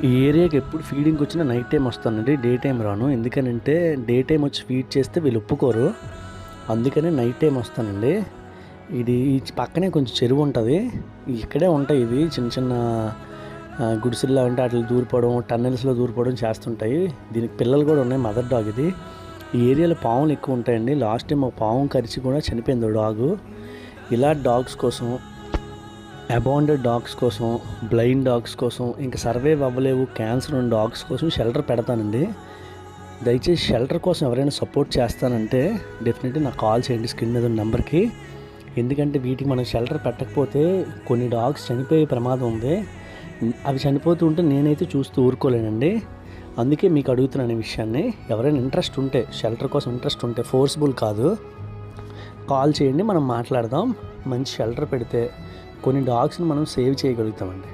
ఈ ఏరియాకి ఎప్పుడు ఫీడింగ్కి వచ్చినా నైట్ టైం వస్తానండి, డే టైం రాను. ఎందుకనంటే డే టైం వచ్చి ఫీడ్ చేస్తే వీళ్ళు ఒప్పుకోరు, అందుకనే నైట్ టైం వస్తానండి. ఇది ఈ పక్కనే కొంచెం చెరువు ఉంటుంది, ఇక్కడే ఉంటాయి ఇవి చిన్న చిన్న గుడిసెల్లో ఉంటే అట్లా దూరిపోవడం, టన్నెల్స్లో దూరిపోవడం చేస్తుంటాయి. దీనికి పిల్లలు కూడా ఉన్నాయి, మదర్ డాగ్ ఇది. ఈ ఏరియాలో పాములు ఎక్కువ ఉంటాయండి. లాస్ట్ టైం ఒక పాము కరిచి కూడా చనిపోయింది డాగు. ఇలా డాగ్స్ కోసం, అబాండెడ్ డాగ్స్ కోసం, బ్లైండ్ డాగ్స్ కోసం, ఇంకా సర్వైవ్ అవ్వలేవు క్యాన్సర్ ఉన్న డాగ్స్ కోసం షెల్టర్ పెడతానండి. దయచేసి షెల్టర్ కోసం ఎవరైనా సపోర్ట్ చేస్తానంటే డెఫినెట్లీ నాకు కాల్ చేయండి స్క్రీన్ మీద ఉన్న నెంబర్కి. ఎందుకంటే వీటికి మనం షెల్టర్ పెట్టకపోతే కొన్ని డాగ్స్ చనిపోయే ప్రమాదం ఉంది. అవి చనిపోతూ ఉంటే నేనైతే చూస్తూ ఊరుకోలేనండి. అందుకే మీకు అడుగుతున్నాను ఈ విషయాన్ని. ఎవరైనా ఇంట్రెస్ట్ ఉంటే, షెల్టర్ కోసం ఇంట్రెస్ట్ ఉంటే, ఫోర్స్బుల్ కాదు, కాల్ చేయండి, మనం మాట్లాడదాం. మంచి షెల్టర్ పెడితే కొన్ని డాగ్స్ని మనం సేవ్ చేయగలుగుతామండి.